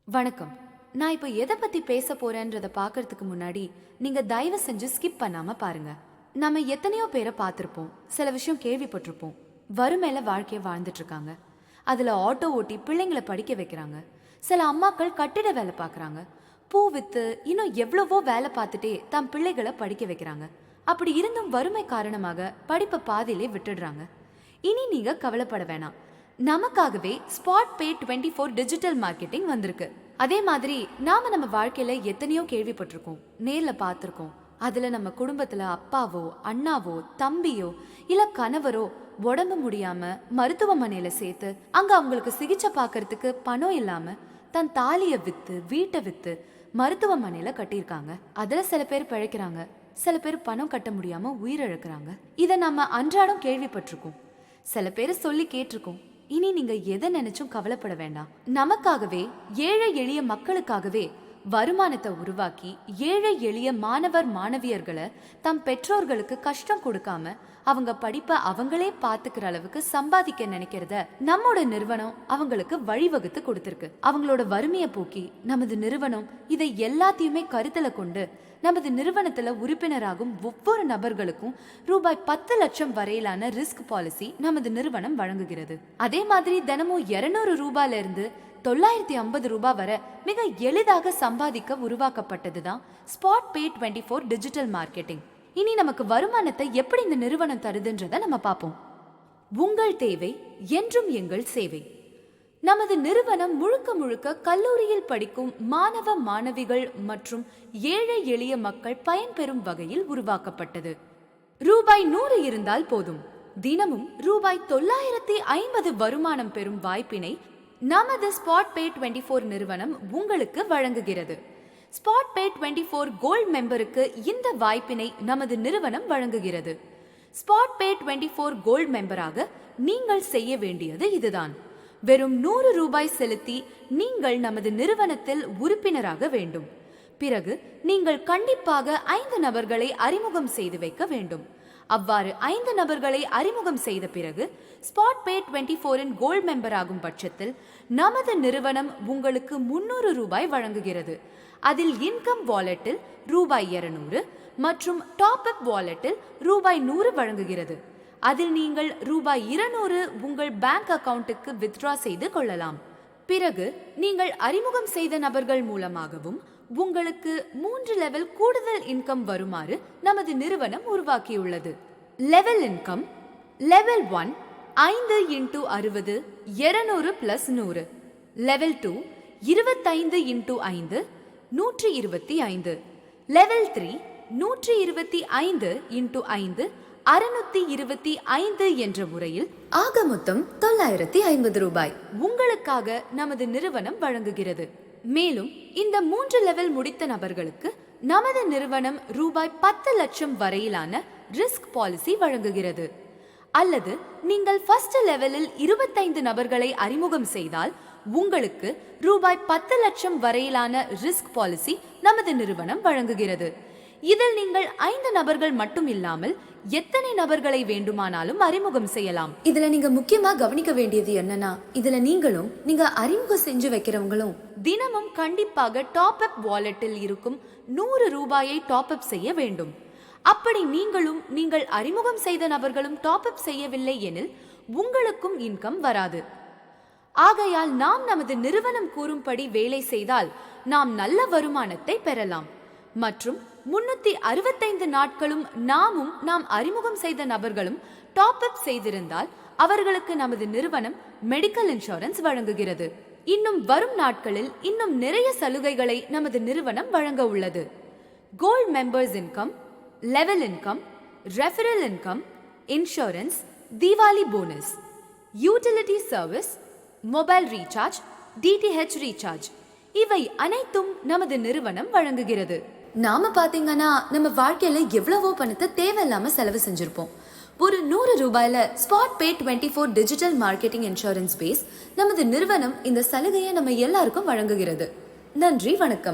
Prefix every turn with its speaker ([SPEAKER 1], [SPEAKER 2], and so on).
[SPEAKER 1] வணக்கம். நான் இப்போ எதை பத்தி பேச போறேன்றத பார்க்கறதுக்கு முன்னாடி நீங்க தயவு செஞ்சு ஸ்கிப் பண்ணாம பாருங்க. நம்ம எத்தனையோ பேரை பார்த்திருப்போம், சில விஷயம் கேள்விப்பட்டிருப்போம். வறுமையில வாழ்க்கைய வாழ்ந்துட்டு இருக்காங்க. அதுல ஆட்டோ ஓட்டி பிள்ளைங்களை படிக்க வைக்கிறாங்க. சில அம்மாக்கள் கட்டிட வேலை பார்க்கறாங்க. பூ வித்து இன்னும் எவ்வளவோ வேலை பார்த்துட்டே தம் பிள்ளைகளை படிக்க வைக்கிறாங்க. அப்படி இருந்தும் வறுமை காரணமாக படிப்பை பாதியிலே விட்டுடுறாங்க. இனி நீங்க கவலைப்பட வேணாம். நமக்காகவே ஸ்பாட் பே 24 டிஜிட்டல் மார்க்கெட்டிங் வந்திருக்கு. அதே மாதிரி நாம நம்ம வாழ்க்கையில எத்தனையோ கேள்விப்பட்டிருக்கோம், நேர்ல பார்த்திருக்கோம். அதுல நம்ம குடும்பத்துல அப்பாவோ அண்ணாவோ தம்பியோ இல்ல கணவரோ உடம்பு முடியாம மருத்துவமனையில சேர்த்து அங்க அவங்களுக்கு சிகிச்சை பார்க்கறதுக்கு பணம் இல்லாம தன் தாலிய வித்து வீட்டை வித்து மருத்துவமனையில கட்டியிருக்காங்க. அதுல சில பேர் பிழைக்கிறாங்க, சில பேர் பணம் கட்ட முடியாம உயிரிழக்கிறாங்க. இதை நம்ம அன்றாடம் கேள்விப்பட்டிருக்கோம், சில பேர் சொல்லி கேட்டிருக்கோம். இனி நீங்க எதை நினைச்சும் கவலைப்பட வேண்டாம். நமக்காகவே ஏழை எளிய மக்களுக்காகவே வருமானத்தை உருவாக்கி ஏழை எளிய மாணவர் மாணவியர்களை தம் பெற்றோர்களுக்கு கஷ்டம் கொடுக்காம அவங்க படிப்பை அவங்களே பாத்துக்கிற அளவுக்கு சம்பாதிக்க நினைக்கிறத நம்மோட நிறுவனம் அவங்களுக்கு வழிவகுத்து கொடுத்திருக்கு. அவங்களோட வறுமையை போக்கி நமது நிறுவனம் இதை எல்லாத்தையுமே கருத்துல கொண்டு நமது நிறுவனத்துல உறுப்பினராகும் ஒவ்வொரு நபர்களுக்கும் ரூபாய் 10 லட்சம் வரையிலான ரிஸ்க் பாலிசி நமது நிறுவனம் வழங்குகிறது. அதே மாதிரி தினமும் 200 ரூபாயில இருந்து 950 ரூபாய் வரை மிக எளிதாக சம்பாதிக்க உருவாக்கப்பட்டதுதான் ஸ்பாட் பே 24 டிஜிட்டல் மார்க்கெட்டிங். இனி நமக்கு வருமானத்தை எப்படி இந்த நிறுவனம் தருதுன்றத நம்ம பார்ப்போம். உங்கள் தேவை என்றும் எங்கள் சேவை. நமது நிறுவனம் முழுக்க முழுக்க கல்லூரியில் படிக்கும் மாணவ மாணவிகள் மற்றும் ஏழை எளிய மக்கள் பயன்பெறும் வகையில் உருவாக்கப்பட்டது. ரூபாய் 100 இருந்தால் போதும், தினமும் ரூபாய் 950 வருமானம் பெறும் வாய்ப்பினை நமது ஸ்பாட் பே 24 நிறுவனம் உங்களுக்கு வழங்குகிறது. ஸ்பாட் பே 24 கோல்ட் மெம்பருக்கு இந்த வாய்ப்பினை நமது நிறுவனம் வழங்குகிறது. ஸ்பாட் பே 24 கோல்ட் மெம்பராக நீங்கள் செய்ய வேண்டியது இதுதான். வெறும் 100 ரூபாய் செலுத்தி நீங்கள் நமது நிறுவனத்தில் உறுப்பினராக வேண்டும். பிறகு நீங்கள் கண்டிப்பாக 5 நபர்களை அறிமுகம் செய்து வைக்க வேண்டும். அவ்வாறு 5 நபர்களை அறிமுகம் செய்த பிறகு ஸ்பாட் பே 24 கோல்ட் மெம்பர் ஆகும் பட்சத்தில் நமது நிறுவனம் உங்களுக்கு 300 ரூபாய் வழங்குகிறது. அதில் இன்கம் வாலெட்டில் ரூபாய் 200 மற்றும் டாப் அப் வாலெட்டில் ரூபாய் 100 வழங்குகிறது. அதில் நீங்கள் ரூபாய் 200 உங்கள் பேங்க் அக்கவுண்ட்டுக்கு வித்ட்ரா செய்து கொள்ளலாம். பிறகு நீங்கள் அறிமுகம் செய்த நபர்கள் மூலமாகவும் உங்களுக்கு 3 லெவல் கூடுதல் இன்கம் வருமாறு நமது நிறுவனம் உருவாக்கியுள்ளது. Level income level 1 5 × 60 200 + 100. Level 2 25 × 5 125. Level 3 125 × 5 625 என்ற முறையில் ஆக மொத்தம் 950 ரூபாய் உங்களுக்காக நமது நிறுவனம் வழங்குகிறது. மேலும் இந்த 3 லெவல் முடித்த நபர்களுக்கு நமது நிறுவனம் ரூபாய் 10 லட்சம் வரையிலான ரிஸ்க் பாலிசி வழங்குகிறது. அல்லது நீங்கள் ஃபர்ஸ்ட் லெவலில் 25 நபர்களை அறிமுகம் செய்தால் உங்களுக்கு ரூபாய் 10 லட்சம் வரையிலான ரிஸ்க் பாலிசி நமது நிறுவனம் வழங்குகிறது. இதில் நீங்கள் 5 நபர்கள் மட்டும் இல்லாமல் எத்தனை நபர்களை வேண்டுமானாலும் அறிமுகம் செய்யலாம். இதுல நீங்க முக்கியமா கவனிக்க வேண்டியது என்னன்னா, இதுல நீங்க அறிமுகம் செஞ்சு வைக்கிறவங்களும் தினமும் கண்டிப்பாக டாப் அப் வாலெட்டில் இருக்கும் 100 ரூபாயை டாப் அப் செய்ய வேண்டும். அப்படி நீங்கள் அறிமுகம் செய்த நபர்களும் டாப் அப் செய்யவில்லை எனில் உங்களுக்கும் இன்கம் வராது. ஆகையால் நாம் நமது நிறுவனம் கூறும்படி வேலை செய்தால் நாம் நல்ல வருமானத்தை பெறலாம். மற்றும் 365 நாட்களும் நாம் அறிமுகம் செய்த நபர்களும் டாப் அப் செய்திருந்தால் அவர்களுக்கு நமது நிறுவனம் மெடிக்கல் இன்சூரன்ஸ் வழங்குகிறது. இன்னும் வரும் நாட்களில் இன்னும் நிறைய சலுகைகளை நமது நிறுவனம் வழங்க உள்ளது. Gold members income, level income, referral income, insurance, Deepavali bonus, utility service, mobile recharge, DTH recharge இவை அனைத்தும் நமது நிறுவனம் வழங்குகிறது. நாம பாத்தீங்கன்னா நம்ம வாழ்க்கையில எவ்வளவோ பணத்தை தேவையில்லாம செலவு செஞ்சிருப்போம். ஒரு 100 ரூபாயில ஸ்பாட் பே 24 டிஜிட்டல் மார்க்கெட்டிங் இன்சூரன்ஸ் பேஸ் நமது நிறுவனம் இந்த சலுகையை நம்ம எல்லாருக்கும் வழங்குகிறது. நன்றி, வணக்கம்.